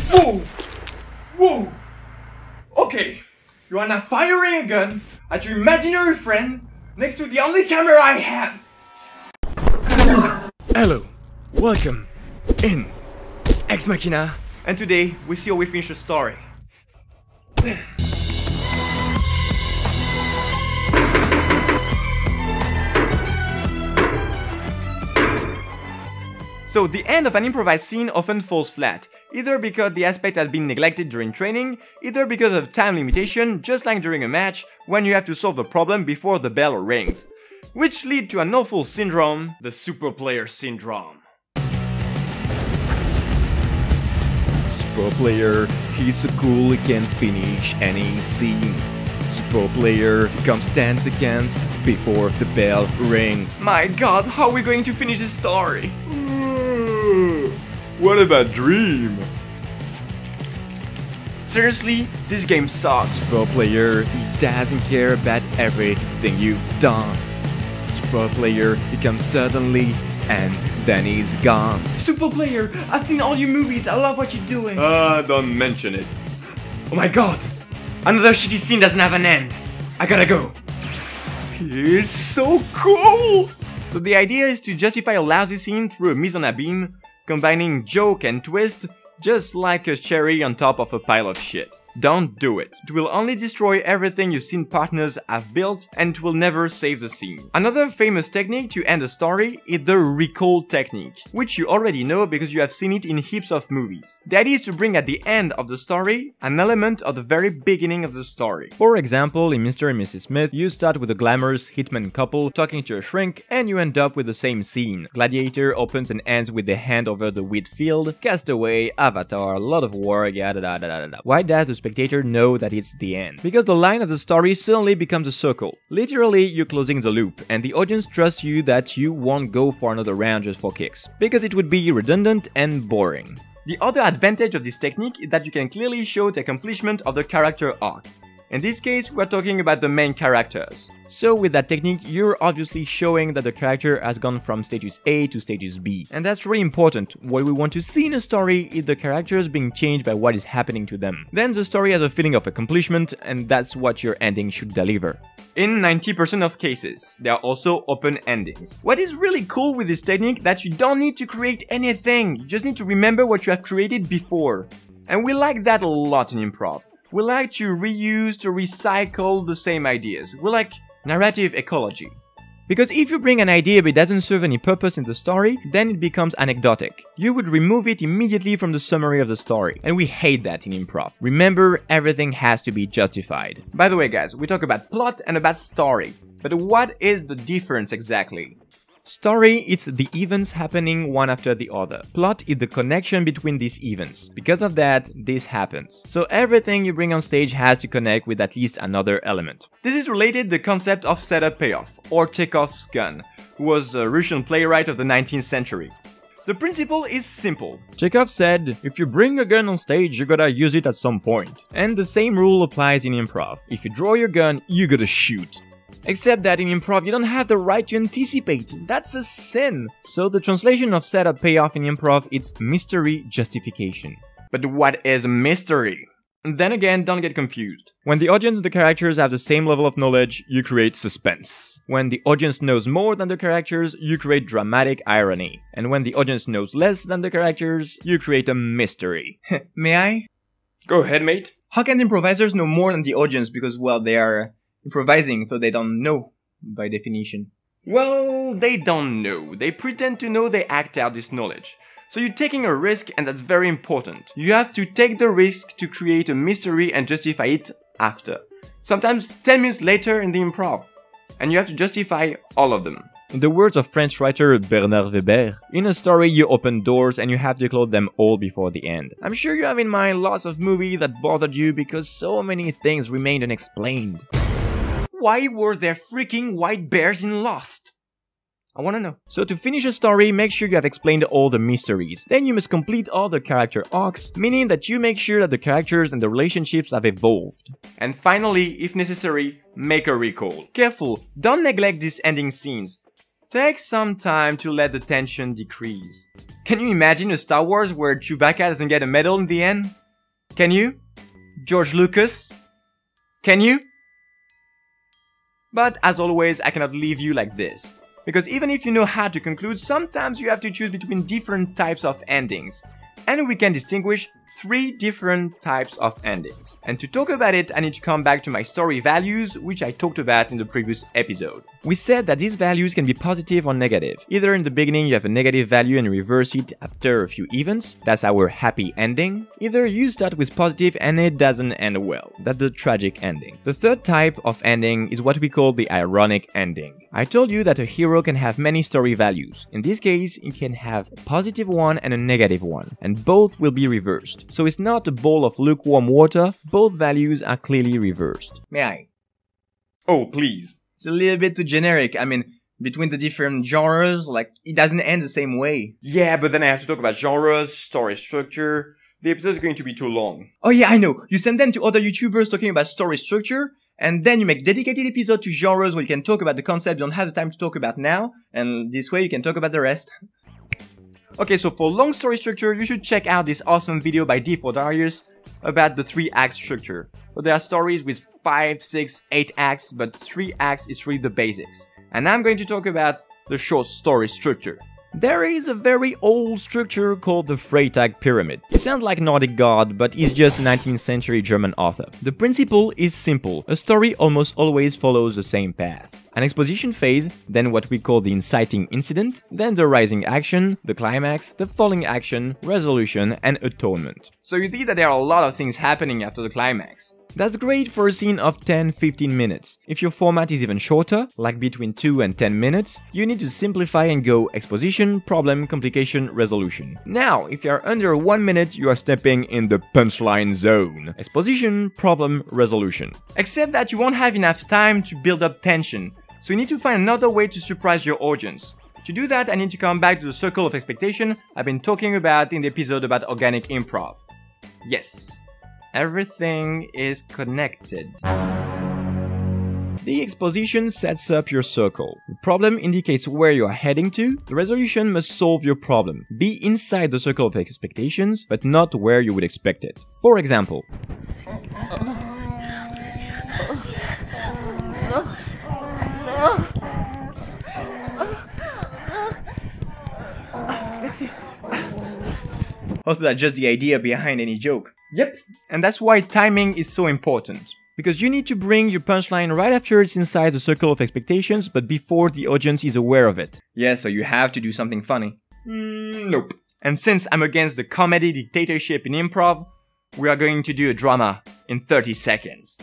Whoa! Whoa! Okay, you are now firing a gun at your imaginary friend next to the only camera I have! Hello, welcome in Ex Machina, and today we see how we finish the story. So the end of an improvised scene often falls flat, either because the aspect has been neglected during training, either because of time limitation, just like during a match, when you have to solve the problem before the bell rings. Which lead to an awful syndrome, the super player syndrome. Super player, he's so cool he can finish any scene. Super player becomes 10 seconds before the bell rings. My god, how are we going to finish this story? What about Dream? Seriously, this game sucks. Pro player, he doesn't care about everything you've done. Pro player, he comes suddenly and then he's gone. Super player, I've seen all your movies, I love what you're doing. Don't mention it. Oh my god, another shitty scene doesn't have an end. I gotta go. He's so cool! So the idea is to justify a lousy scene through a mise en abîme, combining joke and twist, just like a cherry on top of a pile of shit. Don't do it. It will only destroy everything your scene partners have built, and it will never save the scene. Another famous technique to end a story is the recall technique, which you already know because you have seen it in heaps of movies. The idea is to bring at the end of the story an element of the very beginning of the story. For example, in Mr. and Mrs. Smith, you start with a glamorous hitman couple talking to a shrink, and you end up with the same scene. Gladiator opens and ends with the hand over the wheat field, Castaway, Avatar, Lord of War, yada da da da da. Why does the spectator know that it's the end? Because the line of the story suddenly becomes a circle. Literally, you're closing the loop, and the audience trusts you that you won't go for another round just for kicks, because it would be redundant and boring. The other advantage of this technique is that you can clearly show the accomplishment of the character arc. In this case, we're talking about the main characters. So with that technique, you're obviously showing that the character has gone from status A to status B. And that's really important. What we want to see in a story is the characters being changed by what is happening to them. Then the story has a feeling of accomplishment, and that's what your ending should deliver. In 90% of cases, there are also open endings. What is really cool with this technique that you don't need to create anything, you just need to remember what you have created before. And we like that a lot in improv. We like to reuse, to recycle the same ideas. We like narrative ecology. Because if you bring an idea but it doesn't serve any purpose in the story, then it becomes anecdotic. You would remove it immediately from the summary of the story. And we hate that in improv. Remember, everything has to be justified. By the way guys, we talk about plot and about story. But what is the difference exactly? Story is the events happening one after the other. Plot is the connection between these events. Because of that, this happens. So everything you bring on stage has to connect with at least another element. This is related to the concept of setup payoff, or Chekhov's gun, who was a Russian playwright of the 19th century. The principle is simple. Chekhov said, if you bring a gun on stage, you gotta use it at some point. And the same rule applies in improv. If you draw your gun, you gotta shoot. Except that in improv you don't have the right to anticipate, that's a sin! So the translation of setup payoff in improv is mystery justification. But what is mystery? Then again, don't get confused. When the audience and the characters have the same level of knowledge, you create suspense. When the audience knows more than the characters, you create dramatic irony. And when the audience knows less than the characters, you create a mystery. May I? Go ahead, mate. How can improvisers know more than the audience because, well, they are improvising, so they don't know, by definition? Well, they don't know. They pretend to know, they act out this knowledge. So you're taking a risk, and that's very important. You have to take the risk to create a mystery and justify it after. Sometimes 10 minutes later in the improv. And you have to justify all of them. In the words of French writer Bernard Weber, in a story you open doors and you have to close them all before the end. I'm sure you have in mind lots of movies that bothered you because so many things remained unexplained. Why were there freaking white bears in Lost? I wanna know. So to finish a story, make sure you have explained all the mysteries. Then you must complete all the character arcs, meaning that you make sure that the characters and the relationships have evolved. And finally, if necessary, make a recall. Careful, don't neglect these ending scenes. Take some time to let the tension decrease. Can you imagine a Star Wars where Chewbacca doesn't get a medal in the end? Can you? George Lucas? Can you? But as always, I cannot leave you like this. Because even if you know how to conclude, sometimes you have to choose between different types of endings. And we can distinguish 3 different types of endings. And to talk about it, I need to come back to my story values, which I talked about in the previous episode. We said that these values can be positive or negative. Either in the beginning you have a negative value and reverse it after a few events, that's our happy ending. Either you start with positive and it doesn't end well, that's the tragic ending. The third type of ending is what we call the ironic ending. I told you that a hero can have many story values. In this case, it can have a positive one and a negative one, and both will be reversed. So it's not a bowl of lukewarm water, both values are clearly reversed. May I? Oh, please. It's a little bit too generic. I mean, between the different genres, like, it doesn't end the same way. Yeah, but then I have to talk about genres, story structure. The episode is going to be too long. Oh yeah, I know. You send them to other YouTubers talking about story structure, and then you make dedicated episodes to genres where you can talk about the concept you don't have the time to talk about now, and this way you can talk about the rest. Okay, so for long story structure, you should check out this awesome video by D4Darius about the 3-act structure. So there are stories with 5, 6, 8 acts, but 3 acts is really the basics. And I'm going to talk about the short story structure. There is a very old structure called the Freytag Pyramid. It sounds like Nordic god, but it's just a 19th century German author. The principle is simple. A story almost always follows the same path. An exposition phase, then what we call the inciting incident, then the rising action, the climax, the falling action, resolution, and atonement. So you see that there are a lot of things happening after the climax. That's great for a scene of 10-15 minutes. If your format is even shorter, like between 2 and 10 minutes, you need to simplify and go exposition, problem, complication, resolution. Now, if you are under 1 minute, you are stepping in the punchline zone. Exposition, problem, resolution. Except that you won't have enough time to build up tension, so you need to find another way to surprise your audience. To do that, I need to come back to the circle of expectation I've been talking about in the episode about organic improv. Yes. Everything is connected. The exposition sets up your circle. The problem indicates where you are heading to. The resolution must solve your problem. Be inside the circle of expectations, but not where you would expect it. For example, also, that's just the idea behind any joke. Yep. And that's why timing is so important. Because you need to bring your punchline right after it's inside the circle of expectations, but before the audience is aware of it. Yeah, so you have to do something funny. Nope. And since I'm against the comedy dictatorship in improv, we are going to do a drama in 30 seconds.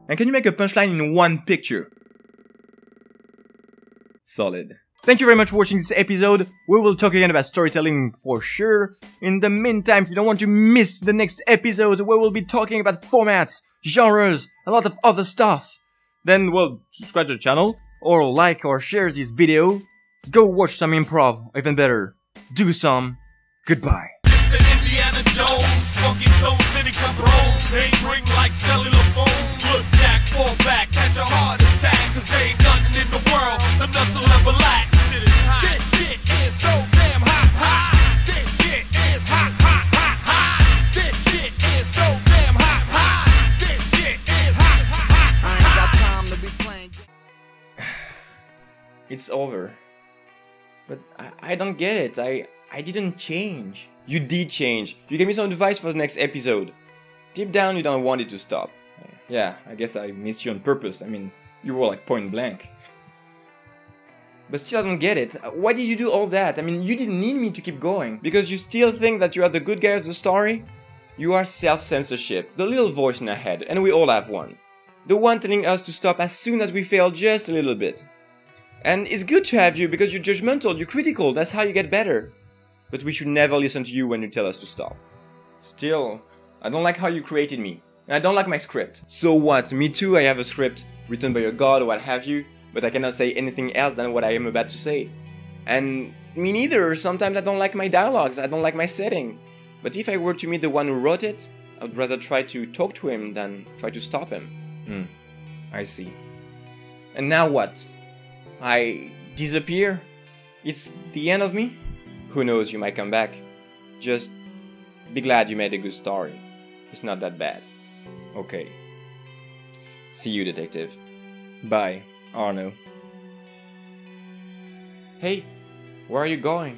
And can you make a punchline in 1 picture? Solid. Thank you very much for watching this episode. We will talk again about storytelling for sure. In the meantime, if you don't want to miss the next episode, we will be talking about formats, genres, a lot of other stuff. Then, well, subscribe to the channel, or like or share this video. Go watch some improv, or even better, do some. Goodbye. Indiana Jones, funky soul city cabrones, they ring like cellular phones. Look back, fall back, catch a heart attack, cause there ain't nothing in the world the nuts will ever lack. This shit is so damn hot, hot. This shit is hot, hot, hot, hot. This shit is so damn hot, hot. This shit is hot, hot, hot. I ain't got time to be playing. It's over. But I don't get it. I didn't change. You did change. You gave me some advice for the next episode. Deep down, you don't want it to stop. Yeah, I guess I missed you on purpose. I mean, you were like point blank. But still I don't get it. Why did you do all that? I mean, you didn't need me to keep going. Because you still think that you are the good guy of the story? You are self-censorship, the little voice in our head, and we all have one. The one telling us to stop as soon as we fail just a little bit. And it's good to have you because you're judgmental, you're critical, that's how you get better. But we should never listen to you when you tell us to stop. Still, I don't like how you created me. And I don't like my script. So what? Me too, I have a script written by a god or what have you, but I cannot say anything else than what I am about to say. And me neither, sometimes I don't like my dialogues, I don't like my setting. But if I were to meet the one who wrote it, I would rather try to talk to him than try to stop him. I see. And now what? I disappear? It's the end of me? Who knows, you might come back. Just be glad you made a good story. It's not that bad. Okay. See you, detective. Bye, Arno. Hey, where are you going?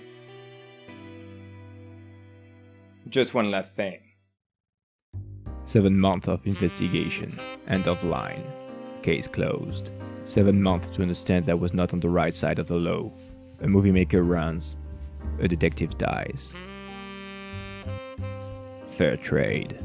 Just one last thing. 7 months of investigation. End of line. Case closed. 7 months to understand that I was not on the right side of the law. A movie maker runs. A detective dies. Fair trade.